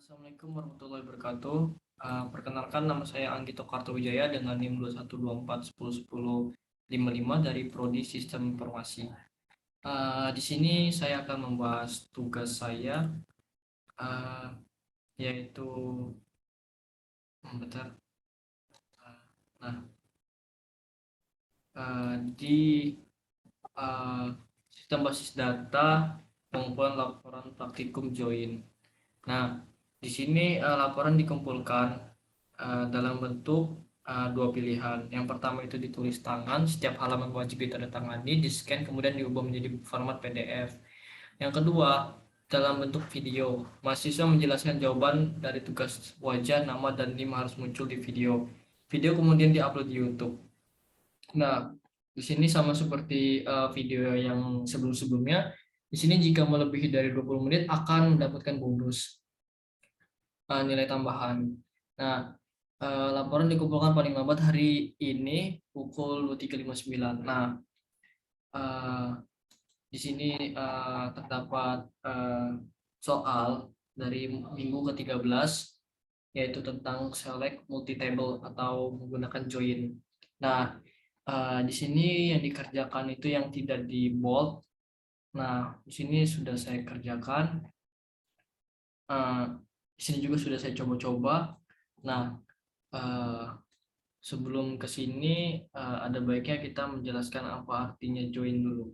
Assalamualaikum warahmatullahi wabarakatuh. Perkenalkan, nama saya Anggito Kartowijaya dengan NIM 2124101055 dari Prodi Sistem Informasi. Di sini saya akan membahas tugas saya, uh, yaitu bentar. Nah, di sistem basis data pengumpulan laporan praktikum join. Nah, di sini laporan dikumpulkan dalam bentuk dua pilihan. Yang pertama itu ditulis tangan, setiap halaman wajib ditandatangani, di-scan, kemudian diubah menjadi format PDF. Yang kedua, dalam bentuk video. Mahasiswa menjelaskan jawaban dari tugas wajah, nama, dan NIM harus muncul di video. Video kemudian diupload di YouTube. Nah, di sini sama seperti video yang sebelum-sebelumnya. Di sini jika melebihi dari 20 menit akan mendapatkan bonus nilai tambahan. Nah, laporan dikumpulkan paling lambat hari ini pukul 23.59. Nah, eh, di sini terdapat soal dari minggu ke-13, yaitu tentang select multi-table atau menggunakan join. Nah, di sini yang dikerjakan itu yang tidak di bold. Nah, di sini sudah saya kerjakan. Di sini juga sudah saya coba-coba. Nah, sebelum ke sini ada baiknya kita menjelaskan apa artinya join dulu.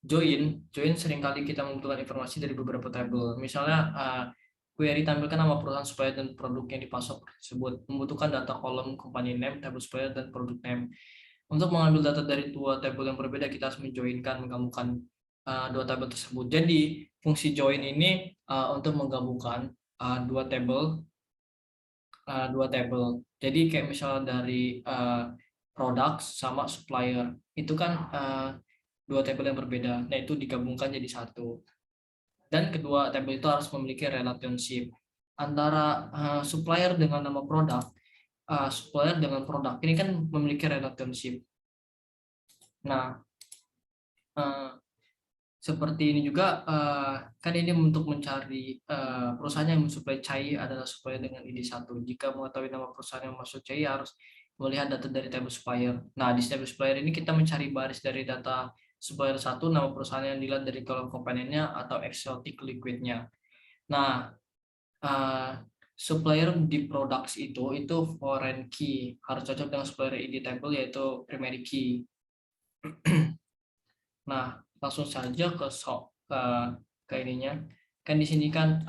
Join seringkali kita membutuhkan informasi dari beberapa tabel. Misalnya query tampilkan nama perusahaan supplier dan produk yang dipasok tersebut, membutuhkan data kolom company name, tabel supplier, dan produk name. Untuk mengambil data dari dua tabel yang berbeda, kita harus menjoinkan, menggabungkan dua tabel tersebut. Jadi fungsi join ini untuk menggabungkan dua tabel. Jadi kayak misalnya dari produk sama supplier itu kan dua tabel yang berbeda. Nah, itu digabungkan jadi satu. Dan kedua tabel itu harus memiliki relationship antara supplier dengan nama produk. Supplier dengan produk ini kan memiliki relationship. Nah, seperti ini juga kan ini untuk mencari perusahaan yang mensuplai cai adalah supplier dengan ID1. Jika mengetahui nama perusahaan yang masuk cai harus melihat data dari table supplier. Nah, di table supplier ini kita mencari baris dari data supplier satu, nama perusahaan yang dilihat dari kolom komponennya atau exotic liquidnya. Nah, supplier di products itu foreign key, harus cocok dengan supplier ID table yaitu primary key. Nah, langsung saja ke ininya. Kan di sini kan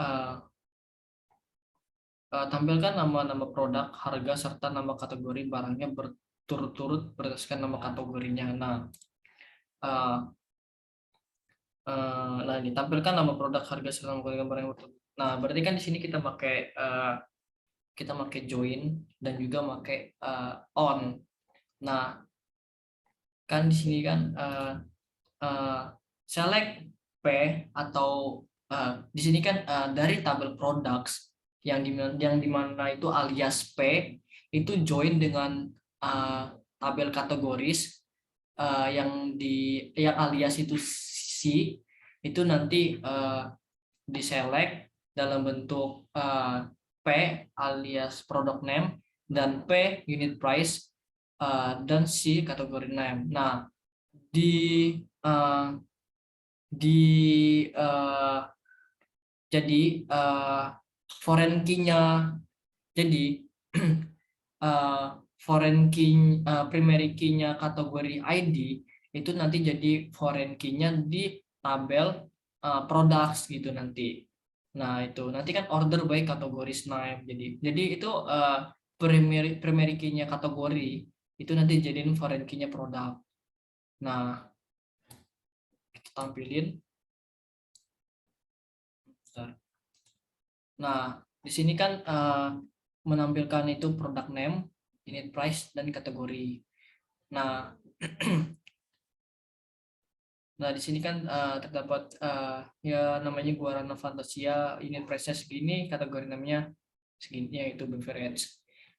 tampilkan nama-nama produk, harga, serta nama kategori barangnya berturut-turut berdasarkan nama kategorinya. Nah, ini tampilkan nama produk, harga, serta nama kategori barang yang berturut. Nah, berarti kan di sini kita pakai join dan juga pakai on. Nah, kan di sini kan select P atau di sini kan dari tabel products yang dimana itu alias P itu join dengan tabel kategoris yang alias itu C itu nanti diselect dalam bentuk P alias product name dan P unit price dan C kategori name. Nah, di uh, di jadi foreign key-nya jadi foreign key primary key-nya kategori ID itu nanti jadi foreign key-nya di tabel products gitu nanti. Nah, itu nanti kan order by categories name. Jadi itu primary key-nya kategori itu nanti jadiin foreign key-nya produk. Nah, kita tampilin. Nah, di sini kan menampilkan itu product name, unit price, dan kategori. Nah, nah di sini kan terdapat ya namanya Guarana Fantasia, unit price-nya segini, kategori namanya segini, yaitu beverage.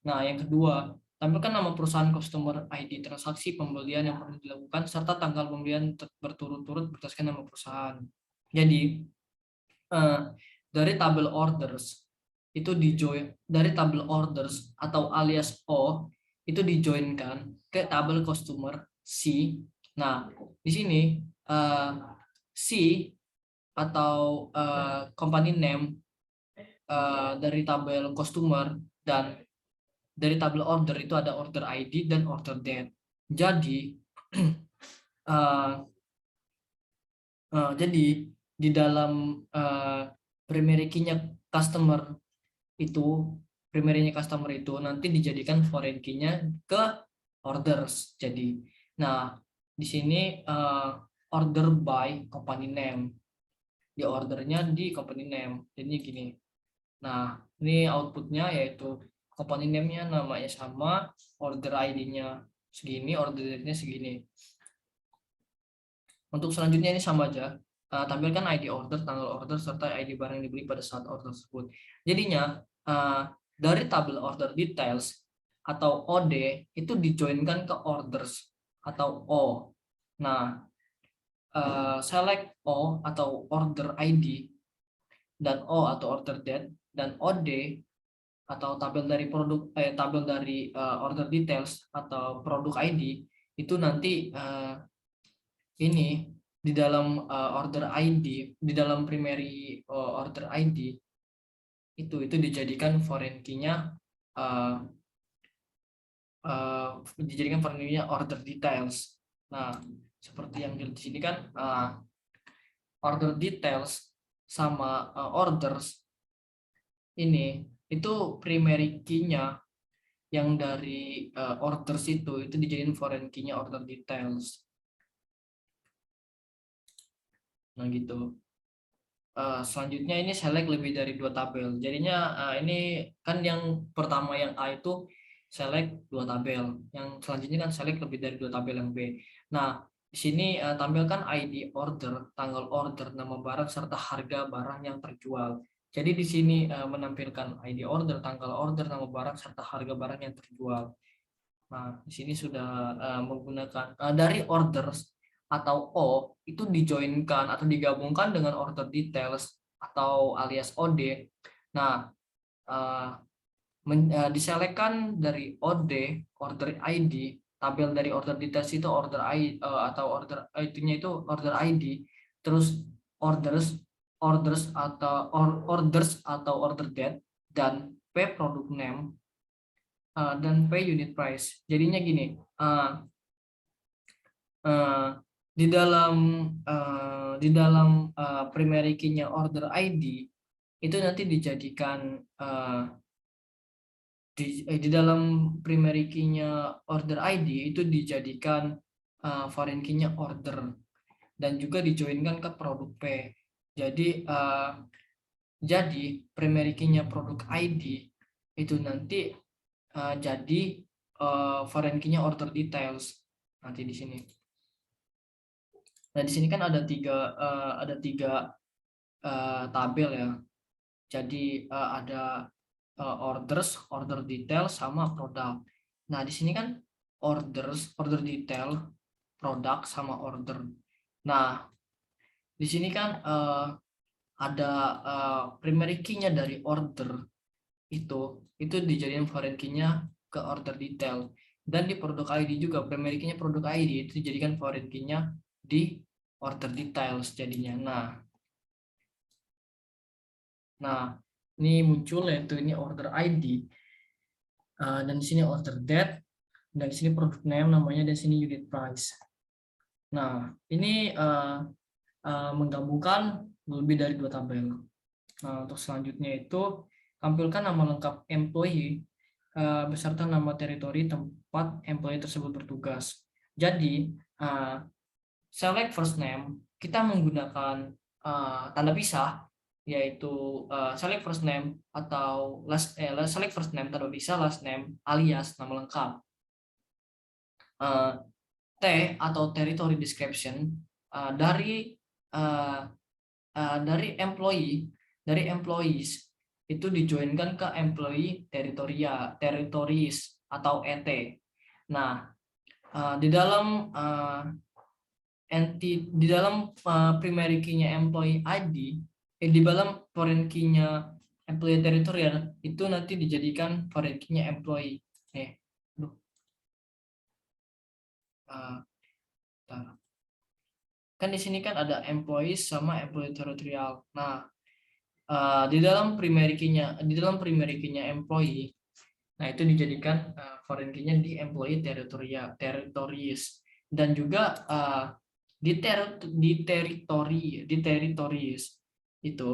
Nah, yang kedua, tampilkan nama perusahaan, customer ID, transaksi pembelian yang pernah dilakukan, serta tanggal pembelian berturut-turut berdasarkan nama perusahaan. Jadi, eh, dari tabel orders itu dijoin, dari tabel orders atau alias O itu dijoinkan ke tabel customer C. Nah, di sini C atau company name dari tabel customer dan dari tabel order itu ada order ID dan order date. Jadi jadi di dalam primary key-nya customer itu, primary-nya customer itu nanti dijadikan foreign key-nya ke orders. Jadi, nah di sini order by company name, di ordernya di company name. Jadi gini. Nah, ini outputnya yaitu company name-nya namanya sama, order ID-nya segini, order date-nya segini. Untuk selanjutnya ini sama aja. Tampilkan ID order, tanggal order, serta ID barang yang dibeli pada saat order tersebut. Jadinya dari tabel order details atau OD itu dijoinkan ke orders atau O. Nah, select O atau order ID dan O atau order date dan OD atau tabel dari produk tabel dari order details atau produk ID itu nanti ini di dalam order ID, di dalam primary order ID itu dijadikan foreign key-nya dijadikan foreign key-nya order details. Nah, seperti yang di sini kan order details sama orders ini itu primary key-nya yang dari orders itu dijadikan foreign key-nya order details. Nah, gitu. Selanjutnya ini select lebih dari 2 tabel. Jadinya ini kan yang pertama yang A itu select 2 tabel. Yang selanjutnya kan select lebih dari 2 tabel yang B. Nah, di sini tampilkan ID order, tanggal order, nama barang serta harga barang yang terjual. Jadi di sini menampilkan ID order, tanggal order, nama barang serta harga barang yang terjual. Nah, di sini sudah menggunakan dari orders atau O itu dijoinkan atau digabungkan dengan order details atau alias OD. Nah, diselekkan dari OD, order ID, tabel dari order details itu order ID atau order ID-nya itu order ID, terus orders atau order date dan P product name dan P unit price. Jadinya gini, di dalam primary key-nya order ID itu nanti dijadikan di dalam primary key-nya order ID itu dijadikan foreign key-nya order dan juga dijoinkan ke produk P. Jadi primary key-nya produk ID itu nanti jadi foreign key-nya order details nanti di sini. Nah, di sini kan ada tiga tabel ya. Jadi ada orders, order detail, sama produk. Nah, di sini kan orders, order detail, produk, sama order. Nah, di sini kan ada primary key-nya dari order itu dijadikan foreign key-nya ke order detail. Dan di produk ID juga primary key-nya produk ID itu dijadikan foreign key-nya di order details jadinya. Nah, ini muncul yaitu ini order ID dan di sini order date dan di sini product name namanya dan di sini unit price. Nah, ini menggabungkan lebih dari 2 tabel. Nah, untuk selanjutnya itu tampilkan nama lengkap employee beserta nama teritori tempat employee tersebut bertugas. Jadi select first name kita menggunakan tanda pisah yaitu select first name atau select first name tanda pisah last name alias nama lengkap. T atau territory description dari employees itu dijoinkan ke employee territories atau ET. Nah, di dalam primary key-nya employee ID di dalam foreign key-nya employee teritorial itu nanti dijadikan foreign key-nya employee. Nih, aduh, bentar. Kan di sini kan ada employee sama employee teritorial. Nah, di dalam primary key-nya employee, nah itu dijadikan foreign key-nya di employee teritorial territories, dan juga di territories itu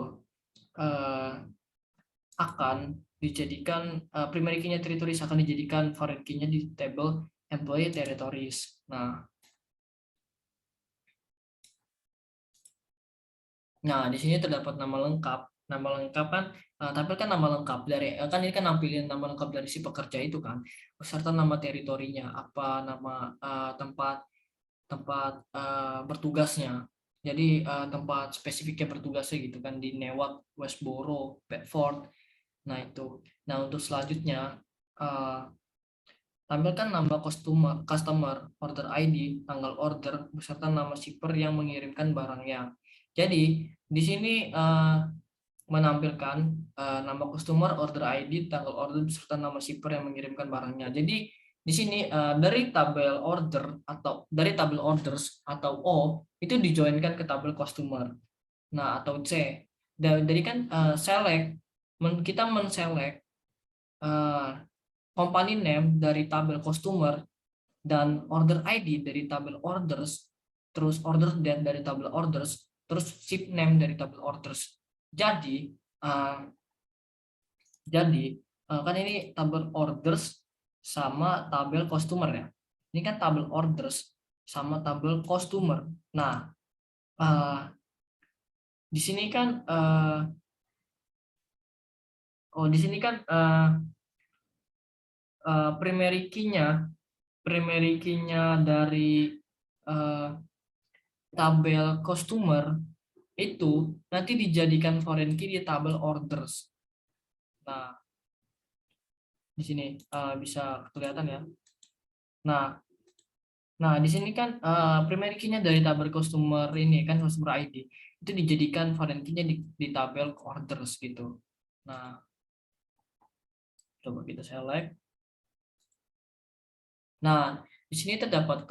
akan dijadikan primary key-nya territories akan dijadikan foreign key-nya di table employee territories. Nah, di sini terdapat nama lengkap. Nama lengkap kan tampilkan nama lengkap dari kan ini kan nampilin nama lengkap dari si pekerja itu kan, beserta nama teritorinya, apa nama tempat tempat bertugasnya. Jadi tempat spesifiknya bertugasnya gitu kan di Newark, Westboro, Bedford. Nah, itu. Nah, untuk selanjutnya tampilkan nama customer, order ID, tanggal order, beserta nama shipper yang mengirimkan barangnya. Jadi, di sini menampilkan nama customer, order ID, tanggal order, beserta nama shipper yang mengirimkan barangnya. Jadi, di sini dari tabel order atau dari tabel orders atau O itu dijoinkan ke tabel customer. Nah, atau C. Dari kan select, kita men-select company name dari tabel customer dan order ID dari tabel orders, terus order date dari tabel orders, terus ship name dari tabel orders. Jadi kan ini tabel orders sama tabel customer ya. Ini kan tabel orders sama tabel customer. Nah, di sini kan di sini kan primary key-nya dari tabel customer itu nanti dijadikan foreign key di tabel orders. Nah, di sini bisa kelihatan ya. Nah, di sini kan primary key-nya dari tabel customer ini kan customer ID itu dijadikan foreign key-nya di tabel orders gitu. Nah, coba kita select. Nah, di sini terdapat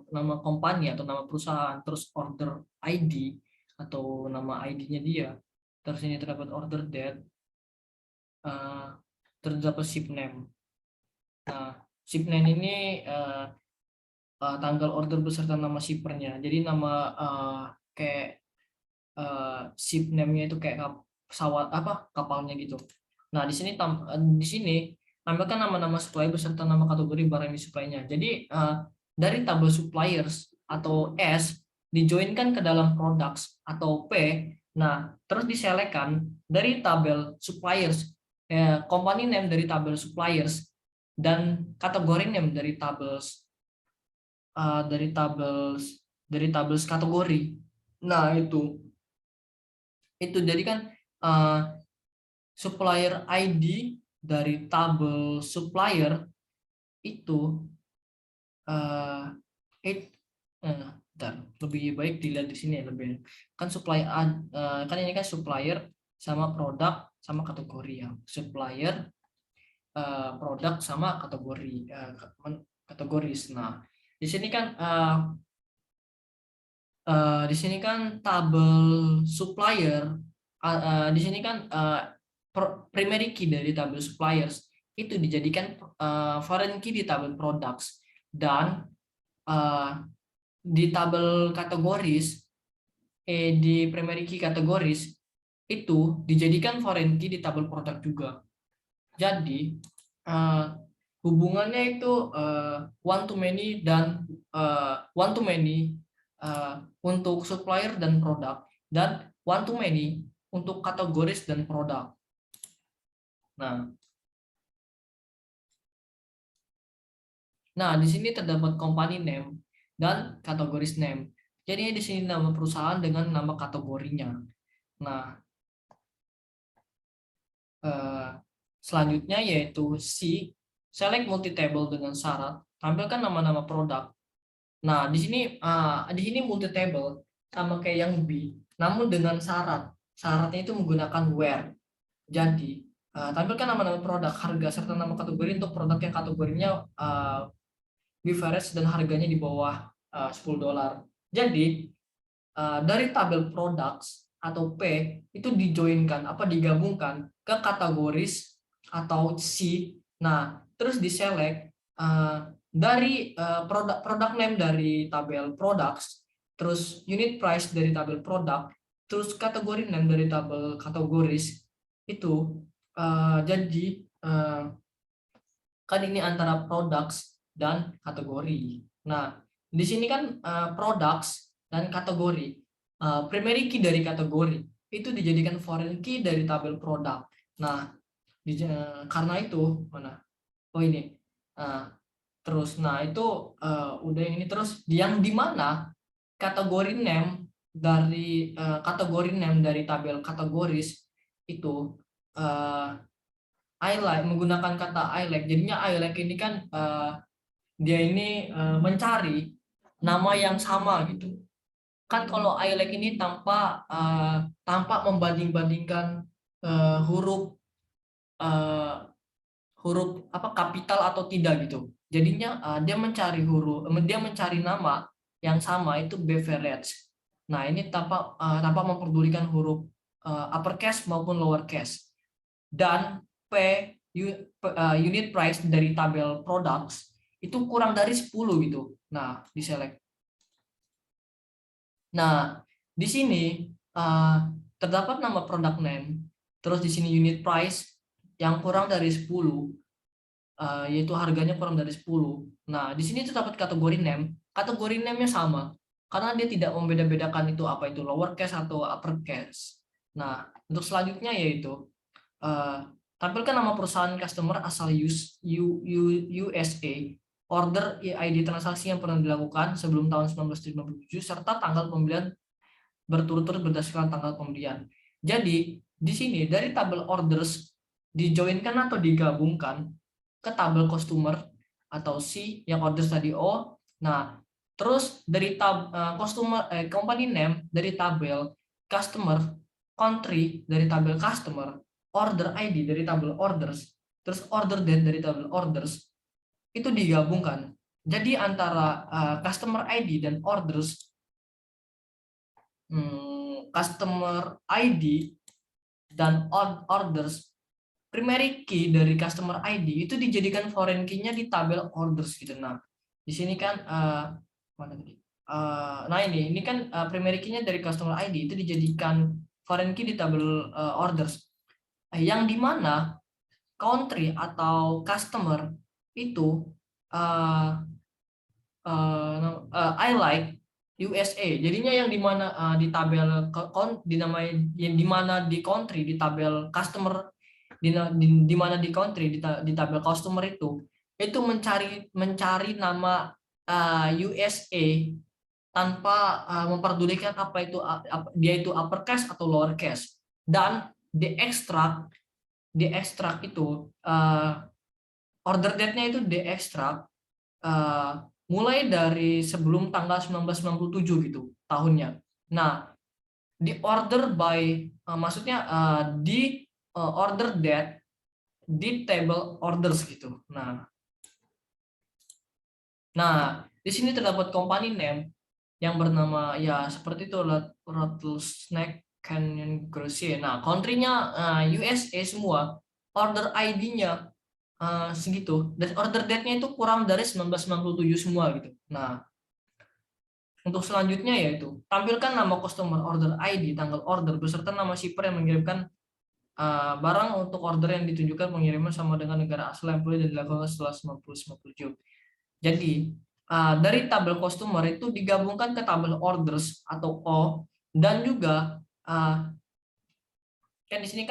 nama company atau nama perusahaan, terus order ID atau nama ID-nya dia. Terus ini terdapat order date, terdapat ship name. Nah, ship name ini tanggal order beserta nama shippernya. Jadi nama kayak ship name-nya itu kayak pesawat apa kapalnya gitu. Nah, di sini tampilkan nama-nama supplier beserta nama kategori barang yang disuplainya. Jadi dari tabel suppliers atau S dijoinkan ke dalam products atau P. Nah, terus diselekkan dari tabel suppliers, company name dari tabel suppliers dan kategori name dari tabel kategori. Nah, itu jadi kan supplier ID dari tabel supplier itu lebih baik dilihat di sini lebih kan supplier kan ini kan supplier sama produk sama kategori ya, supplier produk sama kategori kategoris. Nah, di sini kan tabel supplier di sini kan primary key dari tabel suppliers itu dijadikan foreign key di tabel products, dan di tabel kategoris di primary key kategoris itu dijadikan foreign key di tabel produk juga. Jadi hubungannya itu one to many dan one to many untuk supplier dan produk, dan one to many untuk kategoris dan produk. Nah, di sini terdapat company name dan kategoris name. Jadi di sini nama perusahaan dengan nama kategorinya. Nah, selanjutnya yaitu C, select multi table dengan syarat tampilkan nama-nama produk. Nah, di sini multi table sama kayak yang B, namun dengan syarat syaratnya itu menggunakan where. Jadi tampilkan nama-nama produk, harga serta nama kategori untuk produk yang kategorinya beverage dan harganya di bawah $10. Jadi dari tabel products atau P itu dijoinkan digabungkan ke kategoris atau C. Nah, terus diselect dari produk name dari tabel products, terus unit price dari tabel produk, terus kategori name dari tabel kategoris itu jadi kan ini antara products dan kategori. Nah, di sini kan products dan kategori. Primary key dari kategori itu dijadikan foreign key dari tabel produk. Nah, karena itu mana? Oh ini. Terus, nah itu udah ini terus yang dimana kategori name dari tabel kategoris itu I like menggunakan kata I like. Jadinya I like ini kan dia ini mencari nama yang sama gitu. Kan kalau I like ini tanpa membanding-bandingkan huruf kapital atau tidak gitu. Jadinya dia mencari nama yang sama itu beverage. Nah, ini tanpa memperdulikan huruf uppercase maupun lowercase. Dan unit price dari tabel products itu kurang dari 10 gitu. Nah, diselect. Nah, di sini terdapat nama product name, terus di sini unit price yang kurang dari 10, yaitu harganya kurang dari 10. Nah, di sini terdapat kategori name. Kategori name-nya sama, karena dia tidak membeda-bedakan itu apa itu lowercase atau uppercase. Nah, untuk selanjutnya yaitu tampilkan nama perusahaan customer asal USA, order ID transaksi yang pernah dilakukan sebelum tahun 1957, serta tanggal pembelian berturut-turut berdasarkan tanggal pembelian. Jadi, di sini dari tabel orders dijoinkan atau digabungkan ke tabel customer atau C yang orders tadi O. Nah, terus dari company name dari tabel customer, country dari tabel customer, order ID dari tabel orders, terus order date dari tabel orders, itu digabungkan. Jadi antara customer ID dan orders, customer ID dan orders, primary key dari customer ID itu dijadikan foreign key-nya di tabel orders gitu. Nah, di sini kan mana tadi? Nah ini kan primary key-nya dari customer ID itu dijadikan foreign key di tabel orders. Yang dimana country atau customer itu I like USA. Jadinya yang dimana di tabel yang dimana di country di tabel customer di mana di country di tabel customer itu mencari nama USA tanpa memperdulikan apa itu dia itu uppercase atau lowercase, dan diekstrak itu order date-nya itu diekstrak mulai dari sebelum tanggal 1997 gitu tahunnya. Nah, di order by maksudnya di order date di table orders gitu. Nah, di sini terdapat company name yang bernama ya seperti itu, Rattlesnake Canyon Grocery. Nah, country-nya USA semua, order ID-nya segitu, dan order date-nya itu kurang dari 1997 semua gitu. Nah, untuk selanjutnya yaitu tampilkan nama customer order ID, tanggal order beserta nama shipper yang mengirimkan barang untuk order yang ditunjukkan pengiriman sama dengan negara asal employee dan dilakukan setelah 1997. Jadi dari tabel customer itu digabungkan ke tabel orders atau O, dan juga dan di sini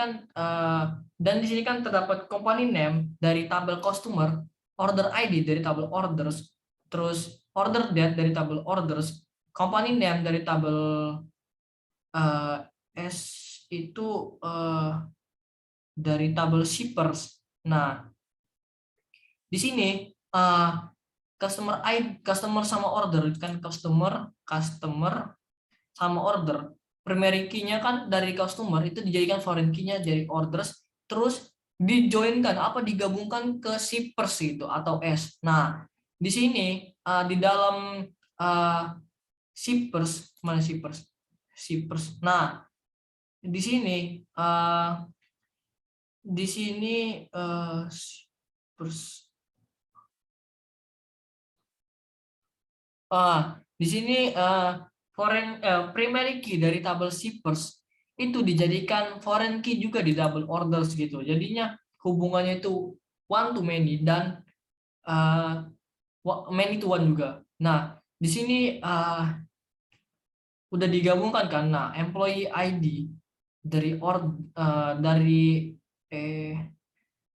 kan terdapat company name dari tabel customer, order ID dari tabel orders, terus order date dari tabel orders, company name dari tabel S itu dari tabel shippers. Nah, di sini customer sama order kan customer sama order. primary key-nya kan dari customer itu dijadikan foreign key-nya dari orders, terus dijoinkan digabungkan ke shippers itu atau S. Nah, di sini di dalam shippers, mana shippers? Shippers. Nah, di sini shippers. Di sini primary key dari tabel shippers itu dijadikan foreign key juga di double orders gitu. Jadinya hubungannya itu one to many dan many to one juga. Nah, di sini udah digabungkan kan. Nah, employee ID dari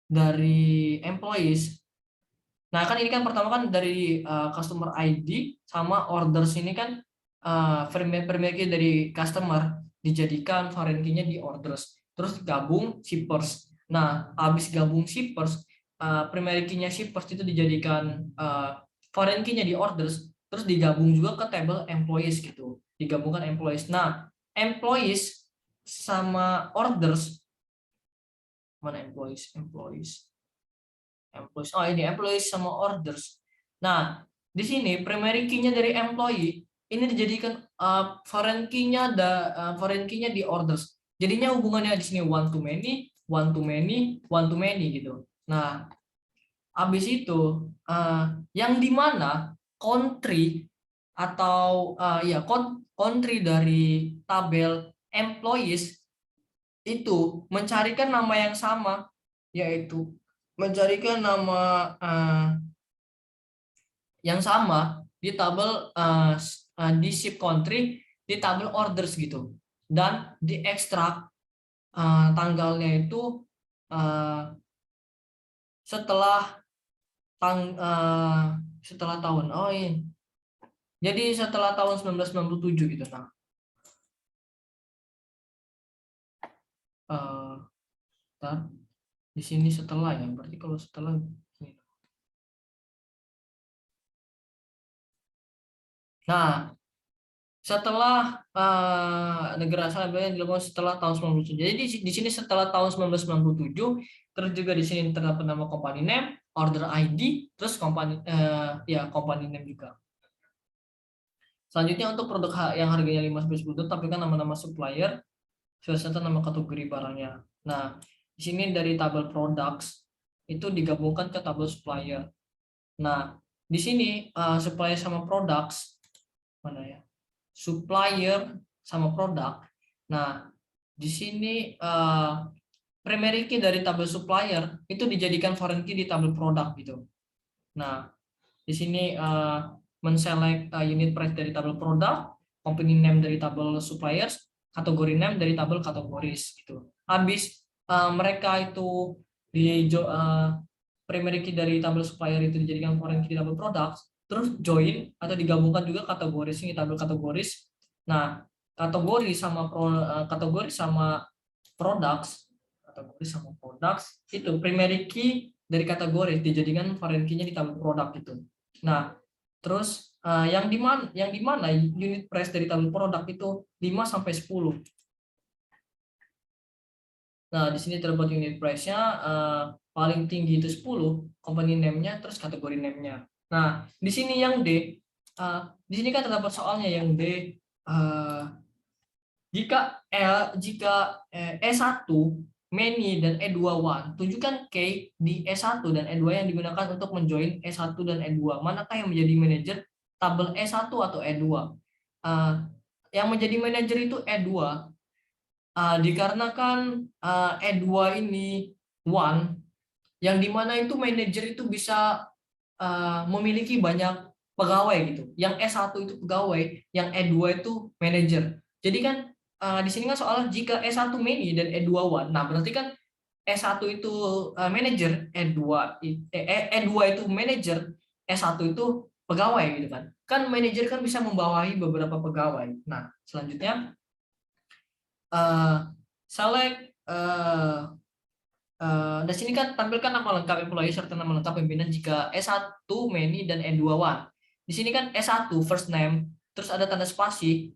dari employees. Nah, kan ini kan pertama kan dari customer ID sama orders ini kan primary key dari customer dijadikan foreign key-nya di orders. Terus gabung shippers. Nah, habis gabung shippers, primary key-nya shippers itu dijadikan foreign key-nya di orders, terus digabung juga ke table employees gitu. Digabungkan employees. Nah, employees sama orders, mana employees? Oh ini employees sama orders. Nah, di sini primary key-nya dari employee ini dijadikan foreign key-nya di orders. Jadinya hubungannya di sini one to many, one to many, one to many gitu. Nah, habis itu yang dimana country atau country dari tabel employees itu mencarikan nama yang sama, yaitu mencarikan nama yang sama di tabel di ship country di tabel orders gitu, dan diekstrak tanggalnya itu setelah setelah tahun jadi setelah tahun 1997 gitu. Nah, di sini setelah ya, berarti kalau setelah nah, setelah negara asal yang dilakukan setelah tahun 1997. Jadi di sini setelah tahun 1997, terus juga di sini terdapat nama company name, order ID, terus company company name juga. Selanjutnya untuk produk yang harganya 5-10 tampilkan nama-nama supplier serta nama kategori barangnya. Nah, di sini dari tabel products itu digabungkan ke tabel supplier. Nah, di sini supplier sama products mana ya? Supplier sama produk. Nah, di sini primary key dari tabel supplier itu dijadikan foreign key di tabel produk gitu. Nah, di sini men-select unit price dari tabel produk, company name dari tabel suppliers, kategori name dari tabel kategoris gitu. Habis mereka itu di primary key dari tabel supplier itu dijadikan foreign key di tabel product, terus join atau digabungkan juga kategoris ini tabel kategoris. Nah, kategori sama products, itu primary key dari kategori dijadikan foreign key-nya di tabel produk itu. Nah, terus yang di mana unit price dari tabel produk itu 5 sampai 10. Nah, di sini terdapat unit price-nya paling tinggi itu 10, company name-nya, terus kategori name-nya. Nah, di sini yang D, di sini kan terdapat soalnya yang D, jika E1 many dan E2 one, tunjukkan key di E1 dan E2 yang digunakan untuk menjoin E1 dan E2. Manakah yang menjadi manajer tabel E1 atau E2? Yang menjadi manajer itu E2. Dikarenakan E2 ini one, yang dimana itu manajer itu bisa memiliki banyak pegawai gitu. Yang E1 itu pegawai, yang E2 itu manajer. Jadi kan di sini kan soal jika E1 many dan E2 one. Nah, berarti kan E1 itu manajer, E2 itu manajer, E1 itu pegawai gitu kan. Kan manajer kan bisa membawahi beberapa pegawai. Nah, selanjutnya select dan sini kan tampilkan nama lengkap employee serta nama lengkap pimpinan jika E1 many dan E2 one. Di sini kan E1 first name, terus ada tanda spasi,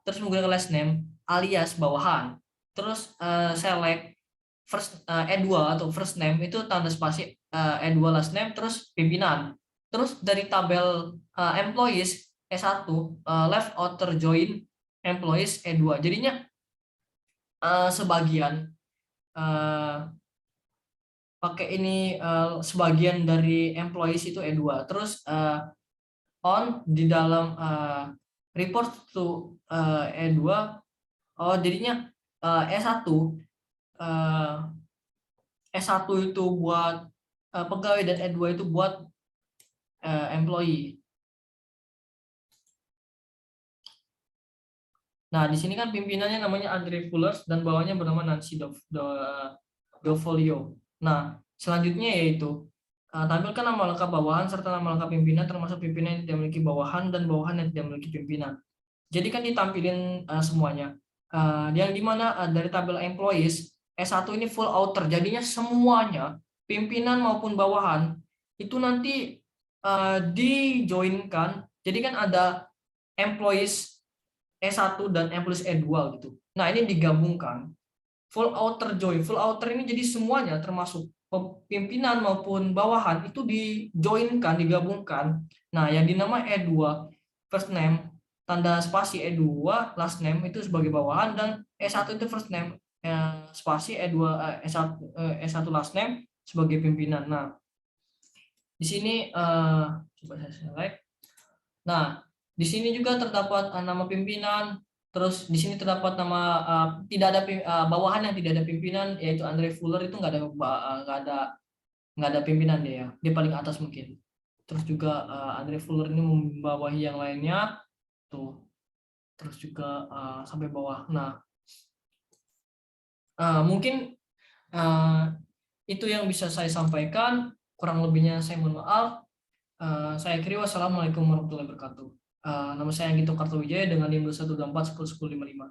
terus menggunakan last name alias bawahan, terus select first E2 atau first name itu tanda spasi E2 last name terus pimpinan. Terus dari tabel employees E1 left outer join employees E2. Jadinya sebagian pakai ini sebagian dari employees itu E2. Terus on di dalam report to E2, jadinya E1 S1 itu buat pegawai dan E2 itu buat employee. Nah, di sini kan pimpinannya namanya Andre Fuller dan bawahnya bernama Nancy Dovolio. Nah, selanjutnya yaitu tampilkan nama lengkap bawahan serta nama lengkap pimpinan termasuk pimpinan yang tidak memiliki bawahan dan bawahan yang tidak memiliki pimpinan. Jadi kan ditampilin semuanya. Yang dimana dari tabel employees S1 ini full outer, jadinya semuanya pimpinan maupun bawahan itu nanti dijoinkan. Jadi kan ada employees E1 dan employees E2 gitu. Nah, ini digabungkan. Full outer join. Full outer ini jadi semuanya termasuk pimpinan maupun bawahan itu dijoinkan, digabungkan. Nah, yang dinamai E2 first name tanda spasi E2 last name itu sebagai bawahan dan E1 itu first name spasi E2 E1 last name sebagai pimpinan. Nah, di sini coba saya select. Nah, di sini juga terdapat nama pimpinan. Terus di sini terdapat nama tidak ada bawahan yang tidak ada pimpinan, yaitu Andre Fuller itu nggak ada pimpinan dia, dia paling atas mungkin. Terus juga Andre Fuller ini membawahi yang lainnya tuh. Terus juga sampai bawah. Nah, mungkin itu yang bisa saya sampaikan. Kurang lebihnya saya mohon maaf. Saya akhiri, wassalamualaikum warahmatullahi wabarakatuh. Nama saya Anggito Kartowijaya dengan NIM 2124 10 1055.